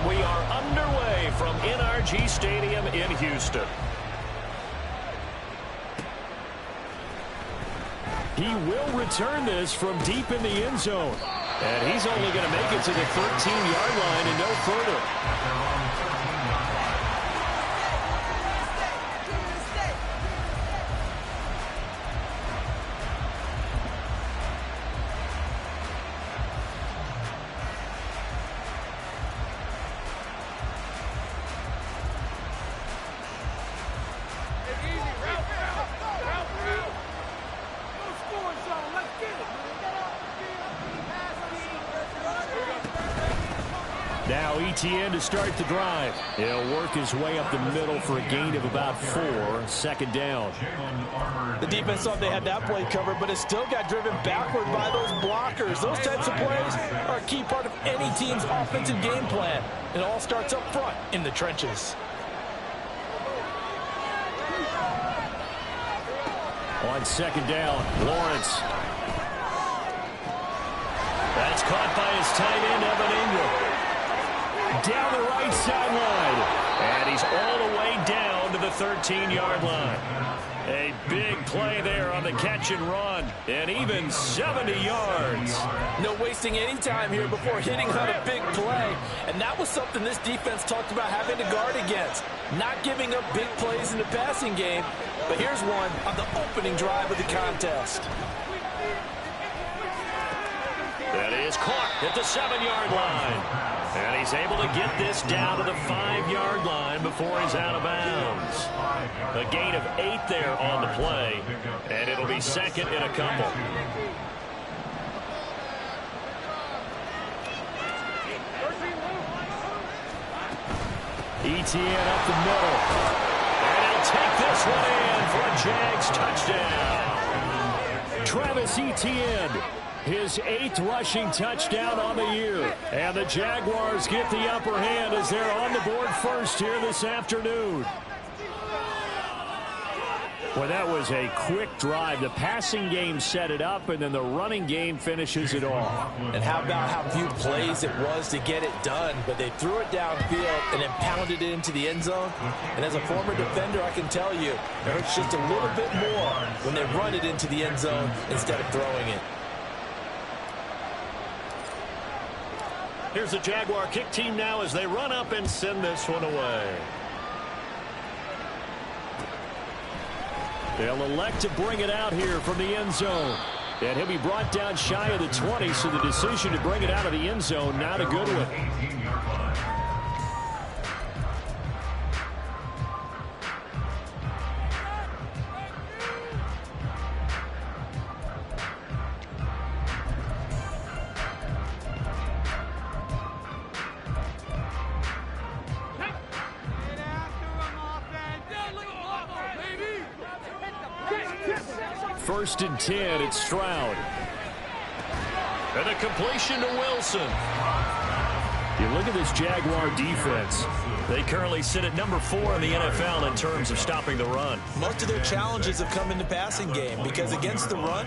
And we are underway from NRG Stadium in Houston. He will return this from deep in the end zone. And he's only going to make it to the 13-yard line and no further. Now ETN to start the drive. He'll work his way up the middle for a gain of about 4. Second down. The defense thought they had that play covered, but it still got driven backward by those blockers. Those types of plays are a key part of any team's offensive game plan. It all starts up front in the trenches. On second down, Lawrence. That's caught by his tight end, Evan Ingram. Down the right sideline. And he's all the way down to the 13-yard line. A big play there on the catch and run. And even 70 yards. No wasting any time here before hitting on a big play. And that was something this defense talked about having to guard against. Not giving up big plays in the passing game. But here's one on the opening drive of the contest. That is caught at the 7-yard line. And he's able to get this down to the 5-yard line before he's out of bounds. A gain of 8 there on the play. And it'll be second and a couple. ETN up the middle. And he'll take this one in for a Jags touchdown. Travis Etienne. His 8th rushing touchdown on the year. And the Jaguars get the upper hand as they're on the board first here this afternoon. Well, that was a quick drive. The passing game set it up, and then the running game finishes it off. And how about how few plays it was to get it done, but they threw it downfield and then pounded it into the end zone. And as a former defender, I can tell you, it hurts just a little bit more when they run it into the end zone instead of throwing it. Here's the Jaguar kick team now as they run up and send this one away. They'll elect to bring it out here from the end zone. And he'll be brought down shy of the 20, so the decision to bring it out of the end zone, not a good one. First and 10, it's Stroud. And a completion to Wilson. You look at this Jaguar defense. They currently sit at number 4 in the NFL in terms of stopping the run. Most of their challenges have come in the passing game because against the run,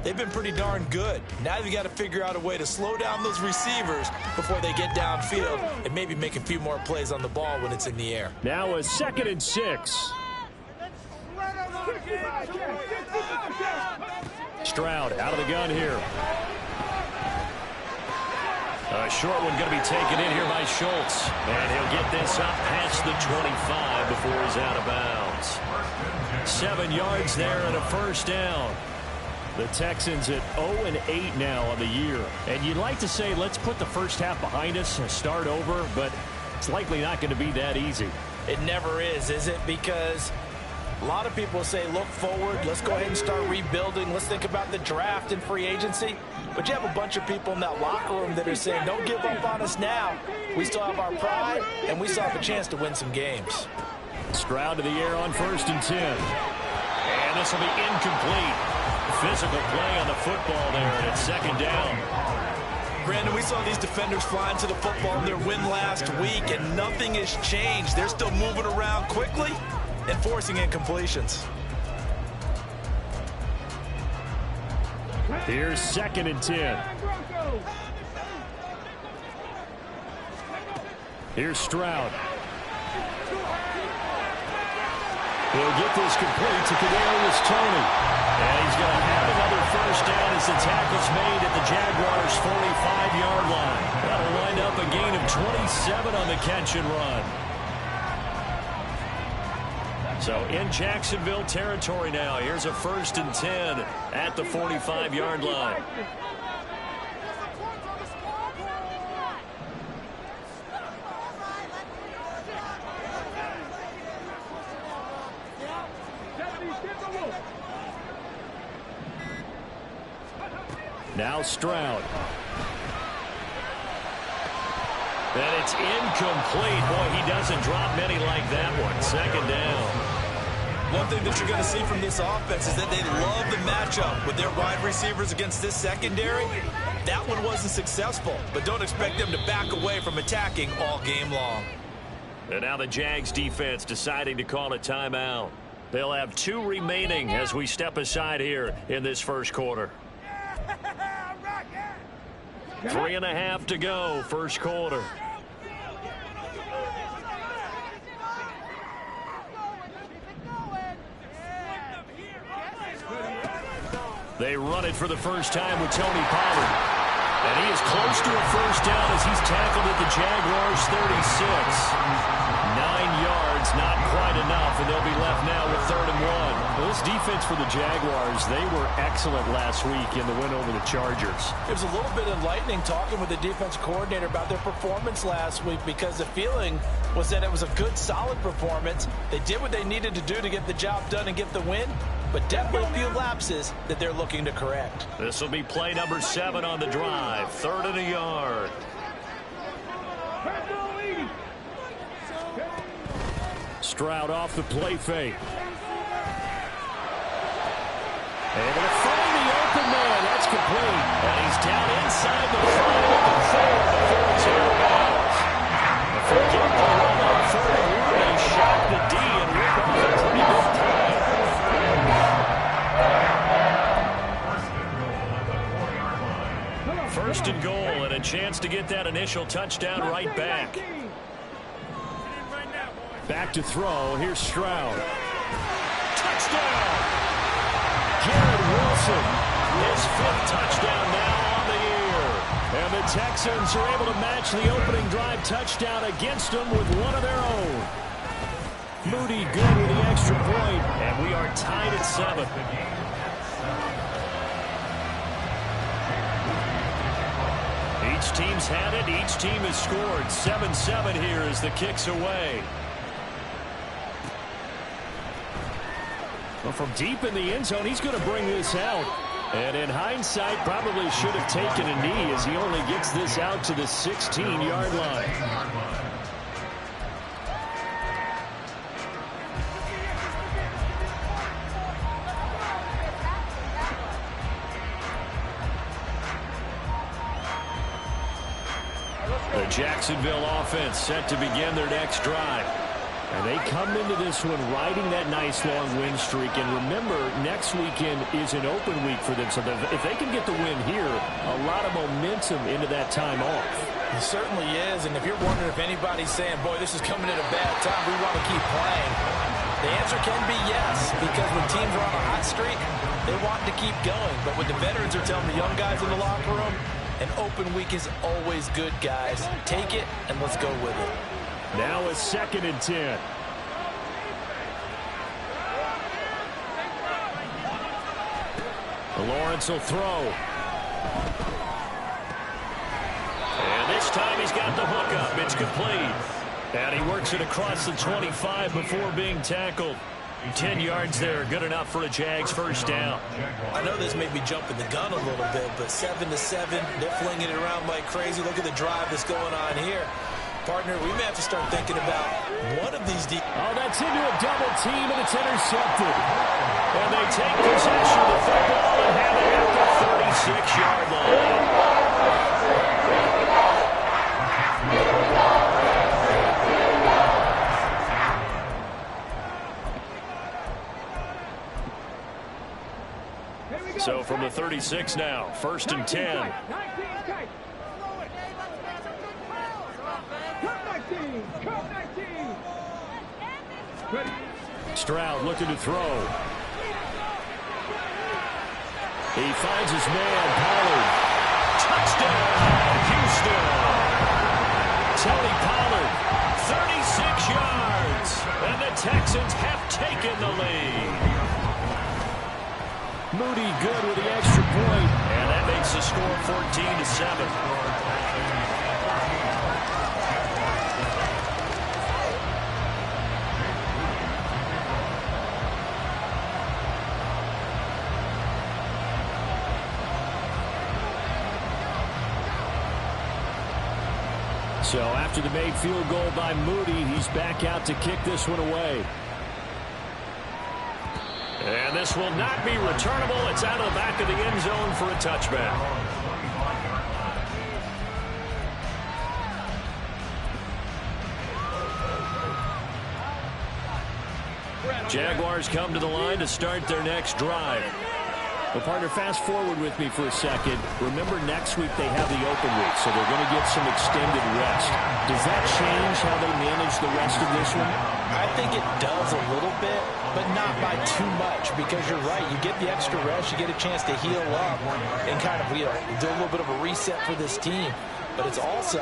they've been pretty darn good. Now they've got to figure out a way to slow down those receivers before they get downfield and maybe make a few more plays on the ball when it's in the air. Now a 2nd and 6. Stroud out of the gun here. A short one going to be taken in here by Schultz. And he'll get this up past the 25 before he's out of bounds. 7 yards there and a first down. The Texans at 0-8 now on the year. And you'd like to say, let's put the first half behind us and start over, but it's likely not going to be that easy. It never is it? Because a lot of people say, look forward, let's go ahead and start rebuilding, let's think about the draft and free agency. But you have a bunch of people in that locker room that are saying, don't give up on us now. We still have our pride, and we still have a chance to win some games. Stroud to the air on 1st and 10. And this will be incomplete. Physical play on the football there, and it's 2nd down. Brandon, we saw these defenders flying to the football in their win last week, and nothing has changed. They're still moving around quickly and forcing incompletions. Here's 2nd and 10. Here's Stroud. He'll get this complete to Kadarius Toney. And he's going to have another first down as the tackle's made at the Jaguars' 45-yard line. That'll wind up a gain of 27 on the catch and run. So in Jacksonville territory now. Here's a 1st and 10 at the 45-yard line. Now Stroud. And it's incomplete. Boy, he doesn't drop many like that one. 2nd down. One thing that you're going to see from this offense is that they love the matchup with their wide receivers against this secondary. That one wasn't successful, but don't expect them to back away from attacking all game long. And now the Jags defense deciding to call a timeout. They'll have 2 remaining as we step aside here in this first quarter. 3.5 to go, first quarter. They run it for the first time with Tony Pollard. And he is close to a first down as he's tackled at the Jaguars' 36. 9 yards, not quite enough, and they'll be left now with 3rd and 1. Well, this defense for the Jaguars, they were excellent last week in the win over the Chargers. It was a little bit enlightening talking with the defense coordinator about their performance last week because the feeling was that it was a good, solid performance. They did what they needed to do to get the job done and get the win, but definitely a few lapses that they're looking to correct. This will be play number 7 on the drive. 3rd and a yard. Stroud off the play fake. Able to find the open man. That's complete. And he's down inside the 5 at the 4 before it's out of bounds. Forget the run on 3rd and 1. They shot the D and rip off a pretty good play. 1st and goal and a chance to get that initial touchdown right back. Back to throw. Here's Stroud. Touchdown! Garrett Wilson. His 5th touchdown now on the year. And the Texans are able to match the opening drive touchdown against them with one of their own. Moody good with the extra point. And we are tied at 7. Each team's had it. Each team has scored. 7-7 here as the kick's away. Well, from deep in the end zone, he's going to bring this out. And in hindsight, probably should have taken a knee as he only gets this out to the 16-yard line. The Jacksonville offense set to begin their next drive. And they come into this one riding that nice long win streak. And remember, next weekend is an open week for them. So if they can get the win here, a lot of momentum into that time off. It certainly is. And if you're wondering if anybody's saying, boy, this is coming at a bad time, we want to keep playing, the answer can be yes. Because when teams are on a hot streak, they want to keep going. But what the veterans are telling the young guys in the locker room, an open week is always good, guys. Take it and let's go with it. Now a 2nd and 10. Lawrence will throw. And this time he's got the hook up. It's complete. And he works it across the 25 before being tackled. 10 yards there, good enough for a Jags first down. I know this may be jumping the gun a little bit, but 7-7, they're flinging it around like crazy. Look at the drive that's going on here. Partner, we may have to start thinking about one of these deep. Oh, that's into a double team, and it's intercepted. And they take possession of the football and have it at the 36-yard line. So from the 36 now, 1st and 10. Stroud looking to throw. He finds his man, Pollard. Touchdown, Houston. Tony Pollard, 36 yards. And the Texans have taken the lead. Moody good with the extra point. And that makes the score 14-7. So after the made field goal by Moody, he's back out to kick this one away. And this will not be returnable. It's out of the back of the end zone for a touchback. Jaguars come to the line to start their next drive. Well, partner, fast forward with me for a second. Remember, next week they have the open week, so they're going to get some extended rest. Does that change how they manage the rest of this one? I think it does a little bit, but not by too much, because you're right. You get the extra rest, you get a chance to heal up and kind of do a little bit of a reset for this team. But it's also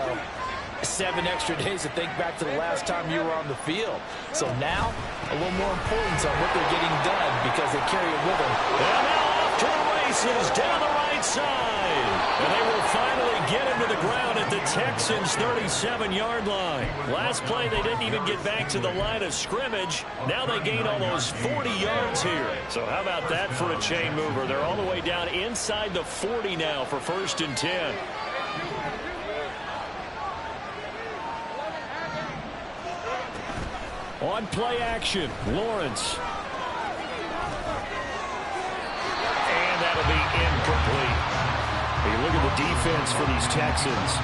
7 extra days to think back to the last time you were on the field. So now, a little more importance on what they're getting done because they carry it with them. And now off to the races down the right side. And they will finally get him to the ground at the Texans' 37-yard line. Last play, they didn't even get back to the line of scrimmage. Now they gain almost 40 yards here. So how about that for a chain mover? They're all the way down inside the 40 now for 1st and 10. On play action, Lawrence. And that'll be incomplete. Hey, look at the defense for these Texans.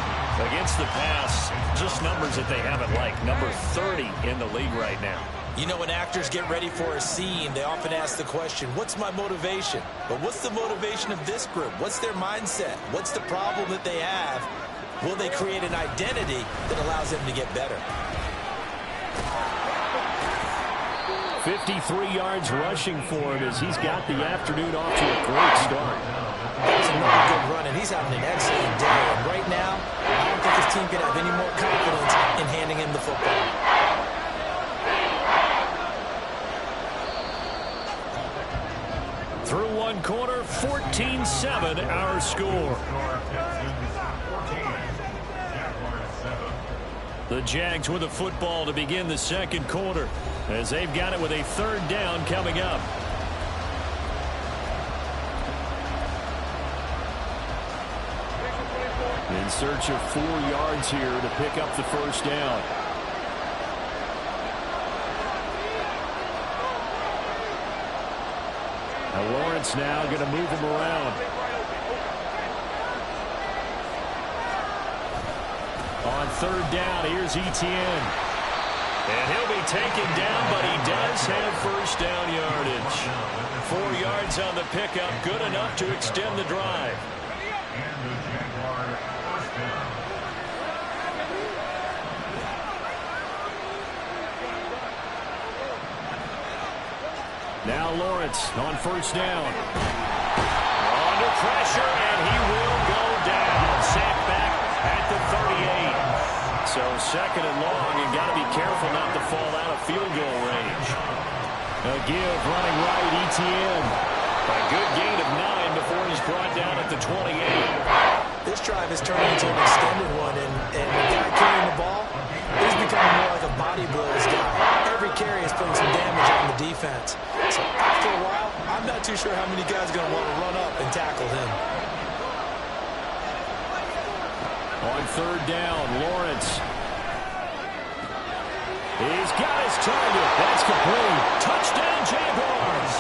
Against the pass, just numbers that they haven't liked. Number 30 in the league right now. You know, when actors get ready for a scene, they often ask the question, what's my motivation? But what's the motivation of this group? What's their mindset? What's the problem that they have? Will they create an identity that allows them to get better? 53 yards rushing for him as he's got the afternoon off to a great start. That's another good run, and he's having an excellent day. And right now, I don't think his team can have any more confidence in handing him the football. Through one quarter, 14-7 our score. The Jags with the football to begin the second quarter, as they've got it with a 3rd down coming up. In search of 4 yards here to pick up the 1st down. Now Lawrence now going to move him around. On 3rd down, here's Etienne. And he'll be taken down, but he does have 1st down yardage. 4 yards on the pickup, good enough to extend the drive. Now Lawrence on 1st down. Under pressure, and he will go down. Sacked back at the 38. So 2nd and long, you got to be careful not to fall out of field goal range. A give running right, Etienne. A good gain of 9 before he's brought down at the 28. This drive has turned into an extended one, and the guy carrying the ball, he's becoming more like a body blows guy. Every carry is putting some damage on the defense. So after a while, I'm not too sure how many guys are going to want to run up and tackle him. On 3rd down, Lawrence. He's got his target. That's complete. Touchdown, Jaguars.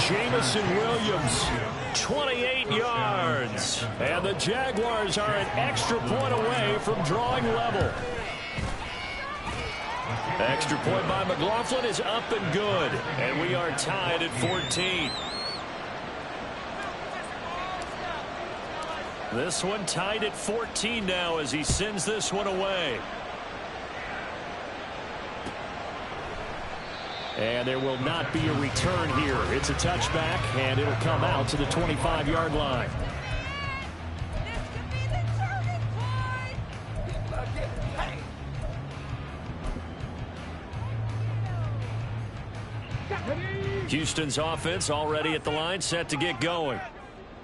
Jameson Williams, 28 yards. And the Jaguars are an extra point away from drawing level. Extra point by McLaughlin is up and good. And we are tied at 14. This one tied at 14 now as he sends this one away. And there will not be a return here. It's a touchback, and it'll come out to the 25-yard line. Houston's offense already at the line, set to get going.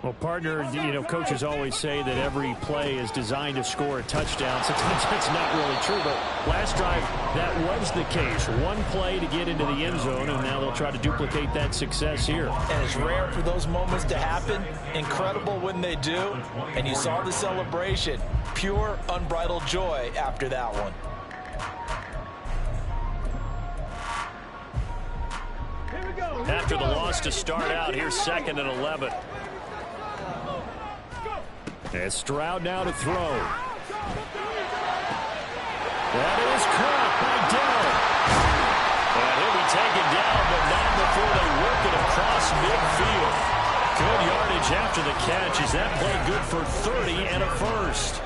Well, partner, coaches always say that every play is designed to score a touchdown. Sometimes that's not really true, but last drive, that was the case. One play to get into the end zone, and now they'll try to duplicate that success here. And it's rare for those moments to happen. Incredible when they do. And you saw the celebration. Pure, unbridled joy after that one. After the loss to start out, here's 2nd and 11. And Stroud now to throw. That is caught by Dell. And he'll be taken down, but not before they work it across midfield. Good yardage after the catch. Is that play good for 30 and a first?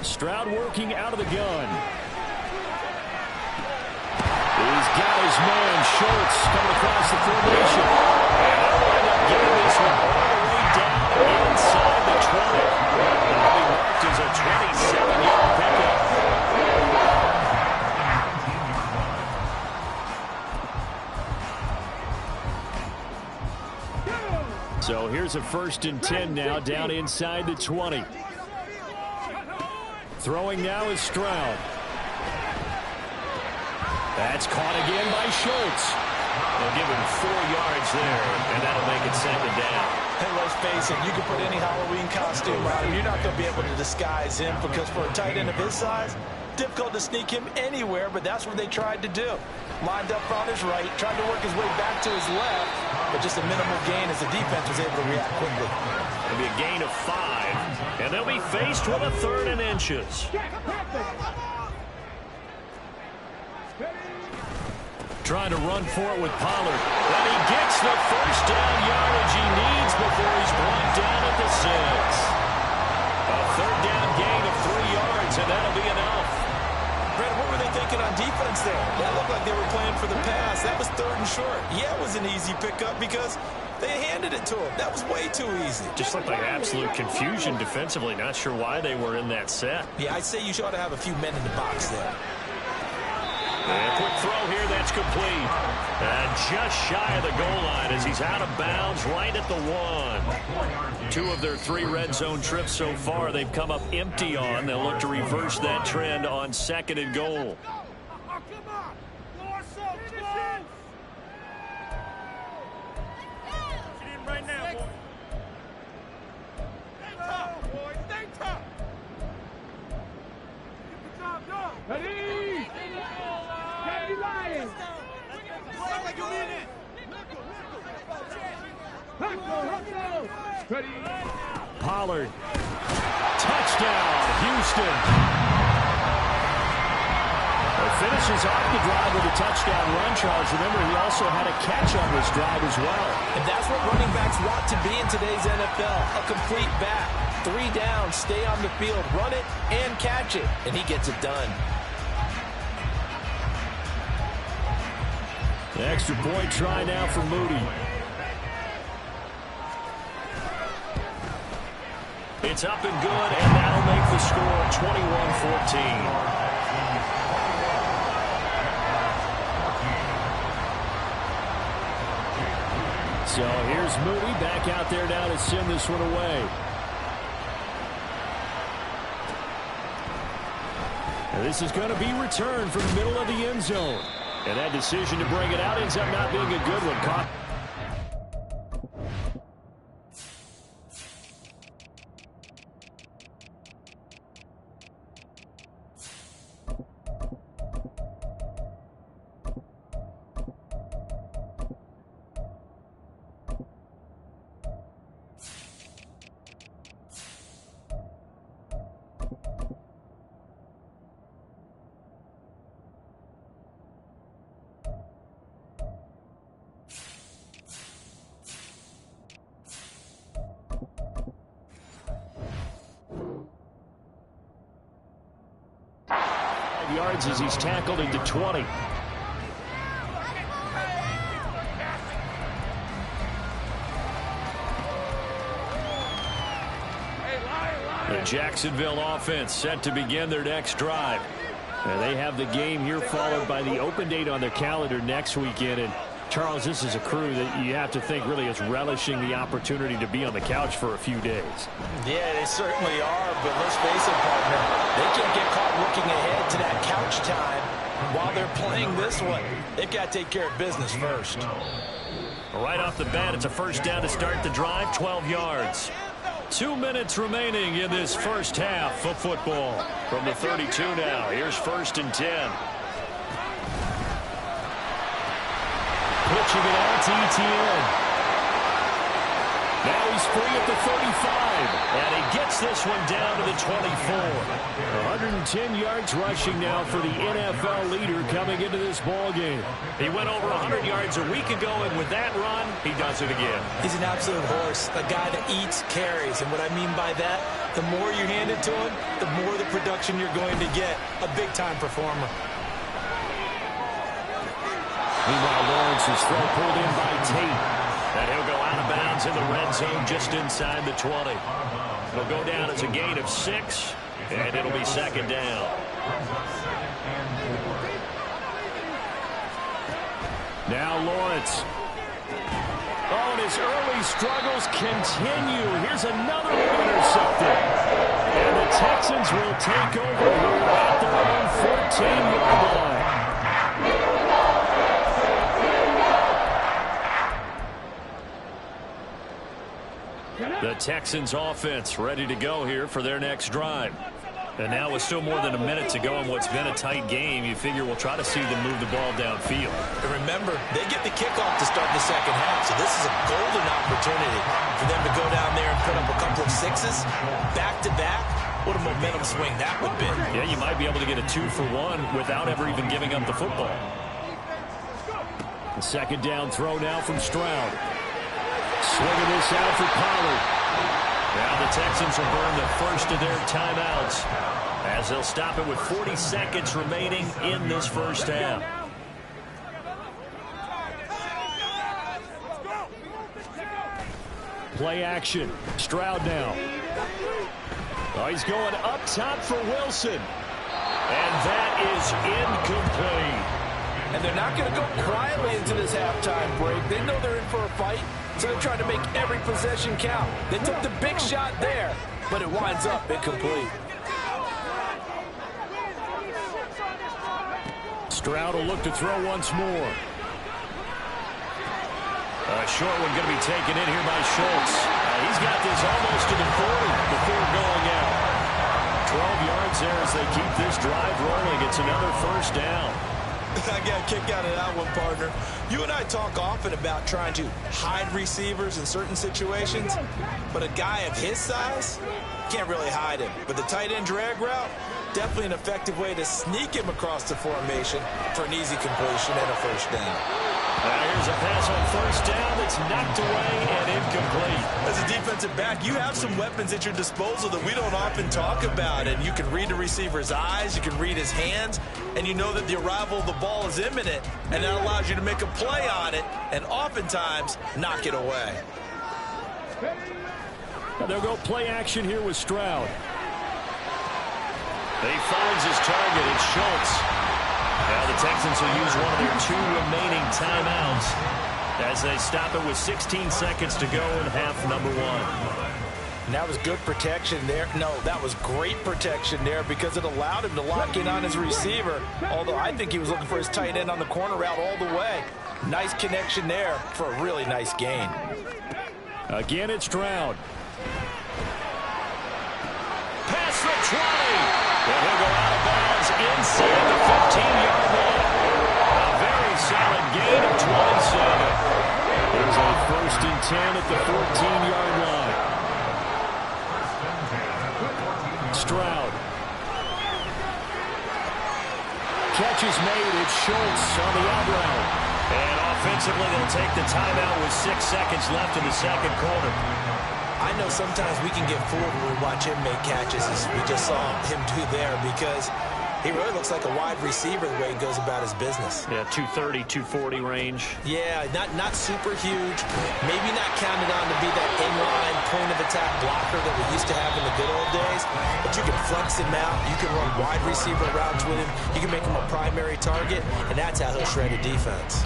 Stroud working out of the gun. He's got his man, Schultz, coming across the formation. And they'll end up getting this one all the way down inside the 20. That'll be marked as a 27-yard pickup. So here's a 1st and 10 now, down inside the 20. Throwing now is Stroud. That's caught again by Schultz. They'll give him 4 yards there, and that'll make it 2nd down. Hey, let's face it, you can put any Halloween costume on him. You're not going to be able to disguise him because for a tight end of his size, difficult to sneak him anywhere, but that's what they tried to do. Lined up on his right, tried to work his way back to his left, but just a minimal gain as the defense was able to react quickly. It'll be a gain of 5, and they'll be faced with a 3rd and inches. Trying to run for it with Pollard. And he gets the 1st down yardage he needs before he's brought down at the 6. A 3rd down gain of 3 yards, and that'll be enough. Brad, what were they thinking on defense there? That looked like they were playing for the pass. That was 3rd and short. Yeah, it was an easy pickup because they handed it to him. That was way too easy. Just looked like absolute confusion defensively. Not sure why they were in that set. Yeah, I'd say you ought to have a few men in the box there. And a quick throw here, that's complete. And just shy of the goal line as he's out of bounds right at the 1. 2 of their 3 red zone trips so far they've come up empty on. They'll look to reverse that trend on 2nd and goal. Pollard. Touchdown, Houston. Finishes off the drive with a touchdown run, Charles. Remember, he also had a catch on this drive as well. And that's what running backs want to be in today's NFL, a complete back. 3 down, stay on the field, run it, and catch it. And he gets it done. The extra point try now for Moody. It's up and good, and that'll make the score 21-14. So here's Moody back out there now to send this one away. And this is going to be returned from the middle of the end zone. And that decision to bring it out ends up not being a good one. Caught. yards as he's tackled at the 20. The Jacksonville offense set to begin their next drive. And they have the game here followed by the open date on their calendar next weekend. And Charles, this is a crew that you have to think really is relishing the opportunity to be on the couch for a few days. Yeah, they certainly are, but let's face it, partner, they can't get caught looking ahead to that couch time while they're playing this one. They've got to take care of business first. Right off the bat, it's a first down to start the drive, 12 yards. 2 minutes remaining in this first half of football. From the 32 now, here's 1st and 10. Pitching it out to Etienne. Now he's free at the 35. And he gets this one down to the 24. 110 yards rushing now for the NFL leader coming into this ball game. He went over 100 yards a week ago, and with that run, he does it again. He's an absolute horse, a guy that eats carries. And what I mean by that, the more you hand it to him, the more the production you're going to get. A big-time performer. Meanwhile, Lawrence's throw pulled in by Tate. And he'll go out of bounds in the red zone just inside the 20. It'll go down as a gain of 6, and it'll be 2nd down. Now Lawrence. Oh, and his early struggles continue. Here's another one intercepted. And the Texans will take over here at their own 14-yard line. The Texans offense ready to go here for their next drive. And now with still more than a minute to go in what's been a tight game, you figure we'll try to see them move the ball downfield. And remember, they get the kickoff to start the second half, so this is a golden opportunity for them to go down there and put up a couple of sixes back-to-back. What a momentum swing that would be. Yeah, you might be able to get a 2-for-1 without ever even giving up the football. The second down throw now from Stroud. Swinging this out for Pollard. Now the Texans will burn the first of their timeouts as they'll stop it with 40 seconds remaining in this first half. Play action. Stroud now. Oh, he's going up top for Wilson. And that is incomplete. And they're not going to go quietly into this halftime break. They know they're in for a fight, so they're trying to make every possession count. They took the big shot there, but it winds up incomplete. Stroud will look to throw once more. A short one going to be taken in here by Schultz. He's got this almost to the 40 before going out. 12 yards there as they keep this drive rolling. It's another first down. I got a kick out of that one, partner. You and I talk often about trying to hide receivers in certain situations, but a guy of his size can't really hide him. But the tight end drag route, definitely an effective way to sneak him across the formation for an easy completion and a first down. Here's a pass on first down that's knocked away and incomplete. As a defensive back, you have some weapons at your disposal that we don't often talk about. And you can read the receiver's eyes, you can read his hands, and you know that the arrival of the ball is imminent. And that allows you to make a play on it and oftentimes knock it away. They'll go play action here with Stroud. He finds his target. It's Schultz. Now the Texans will use one of their 2 remaining timeouts as they stop it with 16 seconds to go in half number 1. And that was good protection there. No, that was great protection there because it allowed him to lock in on his receiver, although I think he was looking for his tight end on the corner route all the way. Nice connection there for a really nice gain. Again, it's Stroud. Past the 20. And he'll go out of bounds inside the 15-yard line. A very solid gain of 27. There's a 1st and 10 at the 14-yard line. Stroud. Catch is made. It's Schultz on the out route. And offensively, they'll take the timeout with 6 seconds left in the second quarter. I know sometimes we can get fooled when we watch him make catches, as we just saw him do there, because He really looks like a wide receiver the way he goes about his business. Yeah, 230, 240 range. Yeah, not super huge. Maybe not counted on to be that inline point-of-attack blocker that we used to have in the good old days. But you can flex him out. You can run wide receiver routes with him. You can make him a primary target, and that's how he'll shred a defense.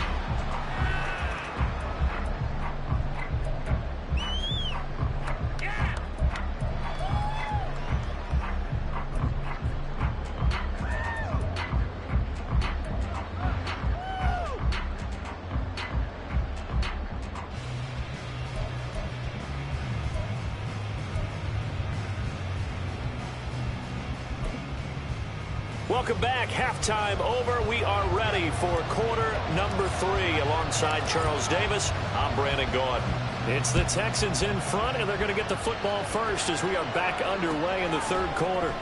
Welcome back. Halftime over. We are ready for quarter number 3. Alongside Charles Davis, I'm Brandon Gaudin. It's the Texans in front, and they're going to get the football first as we are back underway in the third quarter.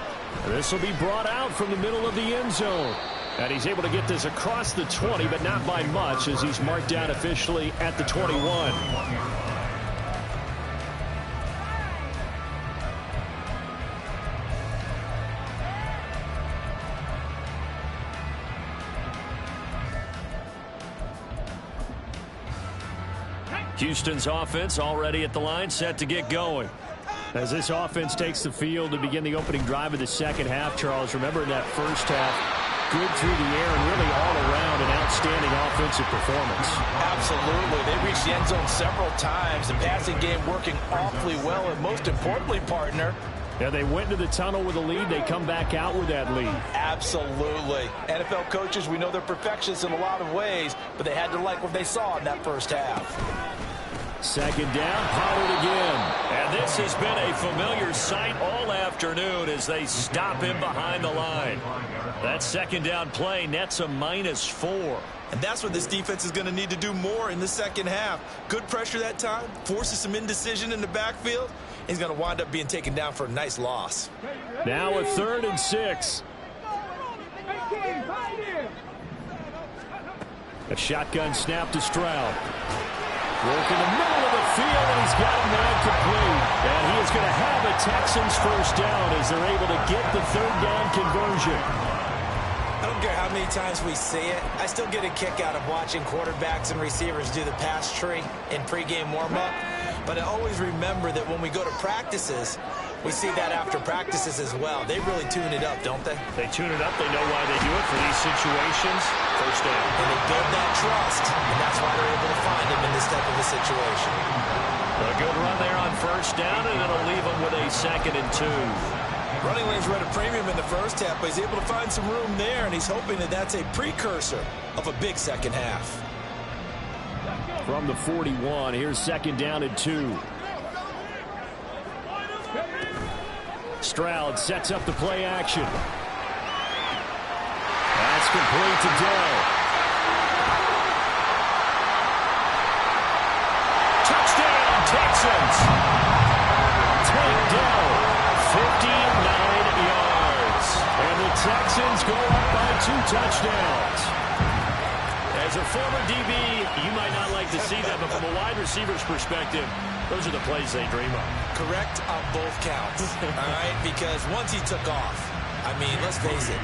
This will be brought out from the middle of the end zone. And he's able to get this across the 20, but not by much as he's marked down officially at the 21. Houston's offense already at the line, set to get going. As this offense takes the field to begin the opening drive of the second half, Charles, remember in that first half, good through the air and really all around an outstanding offensive performance. Absolutely. They reached the end zone several times. The passing game working awfully well, and most importantly, partner, yeah, they went to the tunnel with a lead. They come back out with that lead. Absolutely. NFL coaches, we know they're perfectionists in a lot of ways, but they had to like what they saw in that first half. Second down, Pollard again. And this has been a familiar sight all afternoon as they stop him behind the line. That second down play nets a -4. And that's what this defense is going to need to do more in the second half. Good pressure that time, forces some indecision in the backfield. He's going to wind up being taken down for a nice loss. Now a 3rd and 6. A shotgun snap to Stroud. Work in the middle of the field, and he's got him there complete. And he is going to have a Texans first down as they're able to get the 3rd down conversion. I don't care how many times we see it. I still get a kick out of watching quarterbacks and receivers do the pass tree in pregame warm-up. But I always remember that when we go to practices, we see that after practices as well. They really tune it up, don't they? They tune it up. They know why they do it for these situations. First down. And they build that trust, and that's why they're able to find him in this type of a situation. A good run there on first down, and it'll leave him with a 2nd and 2. Running lanes were at a premium in the first half, but he's able to find some room there, and he's hoping that that's a precursor of a big second half. From the 41, here's 2nd down and 2. Stroud sets up the play action. That's complete to Dell. Touchdown, Texans! Tank Dell, 59 yards. And the Texans go up by 2 touchdowns. As a former DB, you might not like to see that, but from a wide receiver's perspective, those are the plays they dream of. Correct on both counts, all right? Because once he took off, I mean, let's face it,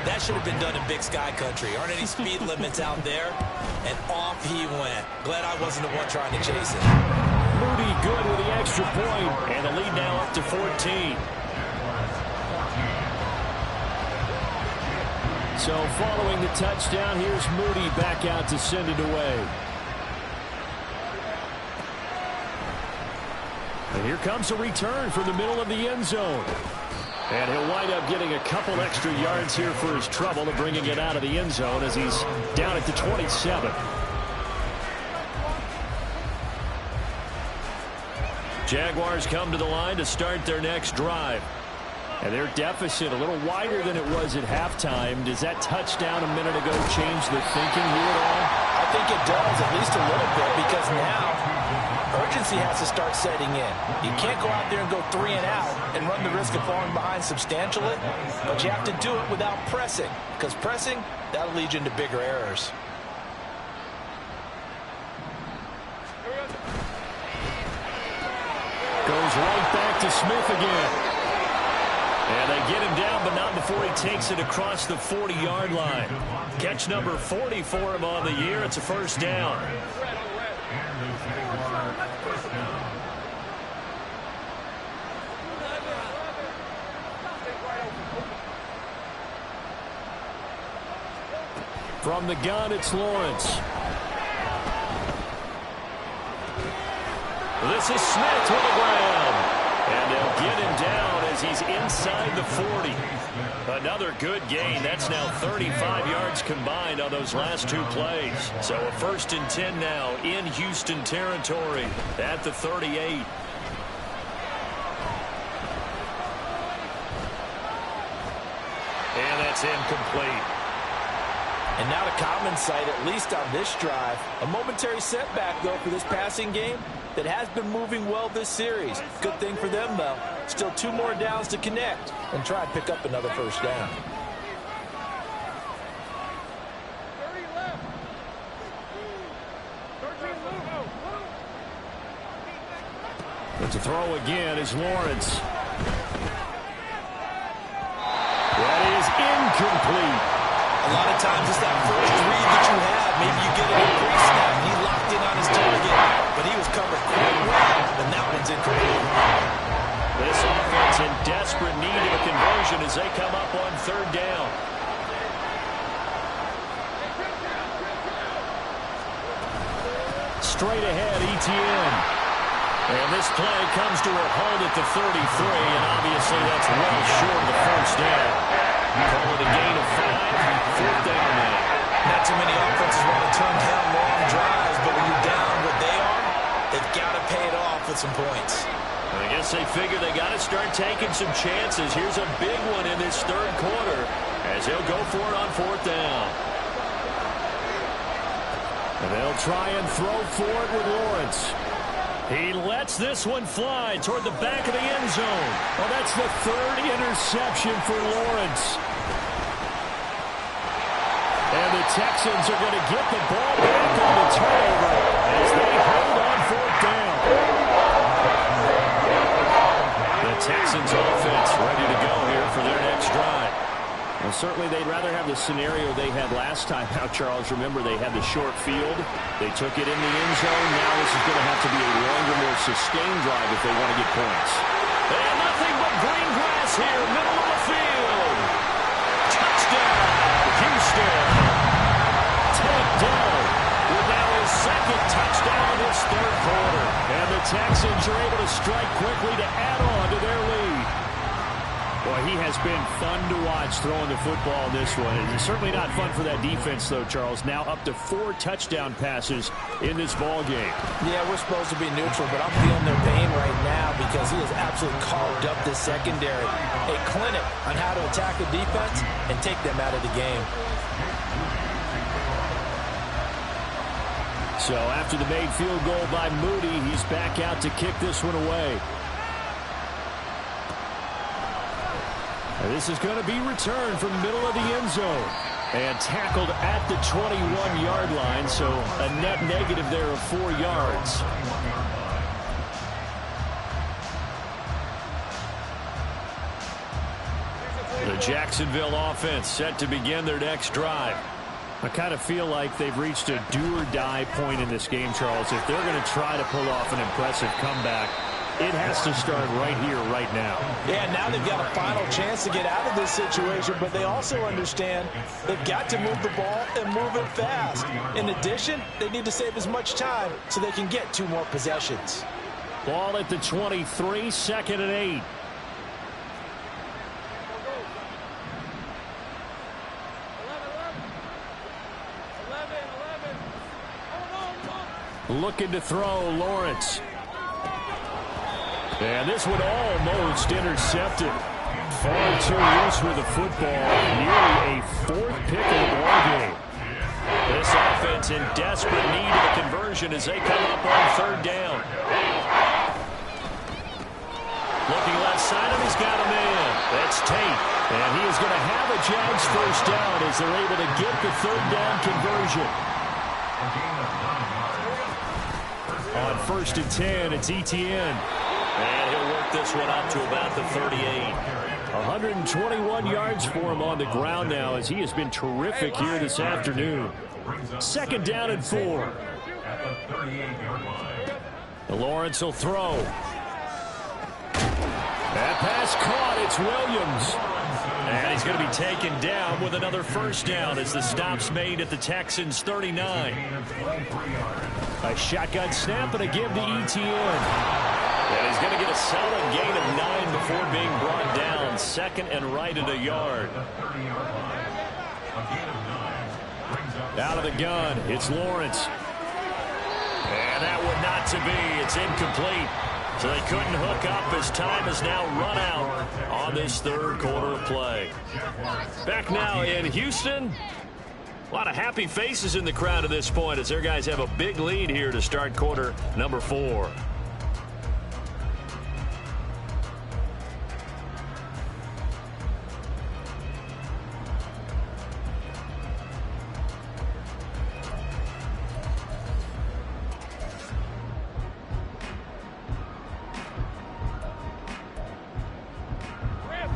that should have been done in Big Sky country. Aren't any speed limits out there? And off he went. Glad I wasn't the one trying to chase it. Moody good with the extra point, and the lead now up to 14. So following the touchdown, here's Moody back out to send it away. And here comes a return from the middle of the end zone. And he'll wind up getting a couple extra yards here for his trouble of bringing it out of the end zone as he's down at the 27. Jaguars come to the line to start their next drive. And their deficit a little wider than it was at halftime. Does that touchdown a minute ago change the thinking here at all? I think it does, at least a little bit, because now urgency has to start setting in. You can't go out there and go 3 and out and run the risk of falling behind substantially, but you have to do it without pressing, because pressing, that'll lead you into bigger errors. Goes right back to Smith again. And they get him down, but not before he takes it across the 40-yard line. Catch number 40 for him on the year. It's a first down. From the gun, it's Lawrence. This is Smith to the ground. And they'll get him down as he's inside the 40. Another good gain. That's now 35 yards combined on those last two plays. So a 1st and 10 now in Houston territory at the 38. And that's incomplete. And now to common sight, at least on this drive. A momentary setback, though, for this passing game that has been moving well this series. Good thing for them, though. Still 2 more downs to connect and try and pick up another first down. But to throw again is Lawrence. That is incomplete. A lot of times it's that first read that you have. Maybe you get it in pre-snap. He locked in on his target, but he was covered quite well, and that one's incomplete. This offense in desperate need of a conversion as they come up on 3rd down. Straight ahead, Etienne. And this play comes to a halt at the 33, and obviously that's well short of the first down. Call it a gain of 5, 4th down now. Not too many offenses want to turn down long drives, but when you're down what they are, they've got to pay it off with some points. I guess they figure they got to start taking some chances. Here's a big one in this 3rd quarter as they'll go for it on 4th down. And they'll try and throw for it with Lawrence. He lets this one fly toward the back of the end zone. Well, that's the 3rd interception for Lawrence. And the Texans are going to get the ball back on the turnover as they hold on 4th down. The Texans offense ready to go here for their next drive. Well, certainly they'd rather have the scenario they had last time out, Charles. Remember, they had the short field. They took it in the end zone. Now this is going to have to be a longer, more sustained drive if they want to get points. And nothing but green grass here, middle of the field. Touchdown, Houston. Take down with now his 2nd touchdown this 3rd quarter. And the Texans are able to strike quickly to add on to their lead. Boy, he has been fun to watch throwing the football in this one. It's certainly not fun for that defense, though, Charles. Now up to 4 touchdown passes in this ball game. Yeah, we're supposed to be neutral, but I'm feeling their pain right now because he has absolutely carved up this secondary. A clinic on how to attack the defense and take them out of the game. So after the made field goal by Moody, he's back out to kick this one away. This is going to be returned from the middle of the end zone and tackled at the 21-yard line, so a net negative there of 4 yards. The Jacksonville offense set to begin their next drive. I kind of feel like they've reached a do-or-die point in this game, Charles. If they're going to try to pull off an impressive comeback, it has to start right here, right now. Yeah, now they've got a final chance to get out of this situation, but they also understand they've got to move the ball and move it fast. In addition, they need to save as much time so they can get 2 more possessions. Ball at the 23, 2nd and 8. Looking to throw, Lawrence. And this one almost intercepted. Far too loose with the football. Nearly a 4th pick of the ball game. This offense in desperate need of a conversion as they come up on 3rd down. Looking left side, and he's got him in. That's Tate. And he is going to have a Jags first down as they're able to get the 3rd down conversion. On 1st and 10, it's Etienne. And he'll work this one up to about the 38. 121 yards for him on the ground now as he has been terrific here this afternoon. Second down and 4. Lawrence will throw. That pass caught. It's Williams. And he's going to be taken down with another first down as the stop's made at the Texans' 39. A shotgun snap and a give to Etienne. And he's going to get a solid gain of 9 before being brought down. Second and right at a yard. Out of the gun, it's Lawrence. And that one not to be. It's incomplete. So they couldn't hook up as time has now run out on this third quarter of play. Back now in Houston. A lot of happy faces in the crowd at this point as their guys have a big lead here to start quarter number 4.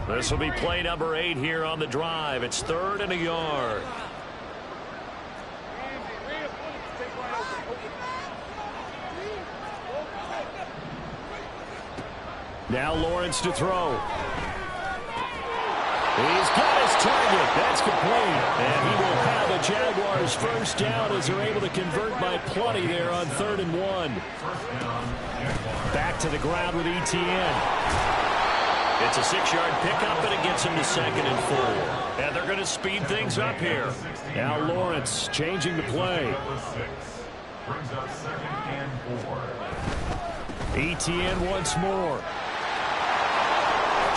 This will be play number 8 here on the drive. It's 3rd and a yard. Now Lawrence to throw. He's got his target. That's complete. And he will have a Jaguars first down as they're able to convert by plenty there on 3rd and 1. Back to the ground with Etienne. It's a 6-yard pickup, and it gets him to 2nd and 4. And they're going to speed things up here. Now Lawrence changing the play. Etienne once more.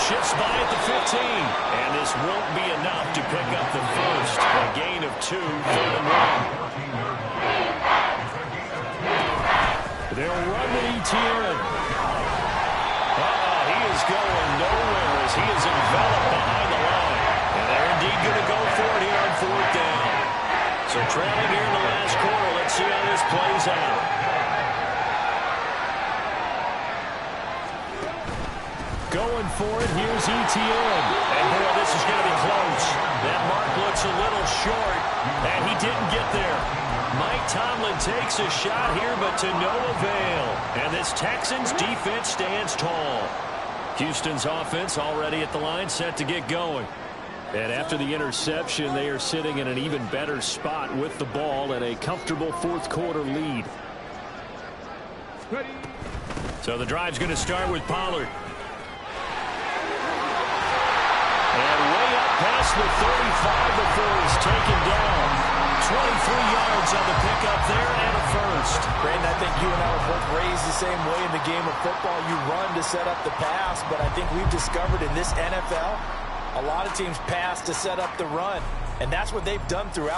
Shifts by at the 15. And this won't be enough to pick up the first. A gain of 2, 3rd and 1. They'll run with Etienne. He is going nowhere as he is enveloped behind the line. And they're indeed going to go for it here on 4th down. So trailing here in the last quarter. Let's see how this plays out. Going for it. Here's Etienne. And boy, this is going to be close. That mark looks a little short, and he didn't get there. Mike Tomlin takes a shot here, but to no avail. And this Texans defense stands tall. Houston's offense already at the line, set to get going. And after the interception, they are sitting in an even better spot with the ball and a comfortable 4th quarter lead. So the drive's going to start with Pollard. And way up past the 35 before he's taken down. 23 yards on the pickup there and a first. Brandon, I think you and I were both raised the same way in the game of football. You run to set up the pass, but I think we've discovered in this NFL, a lot of teams pass to set up the run. And that's what they've done throughout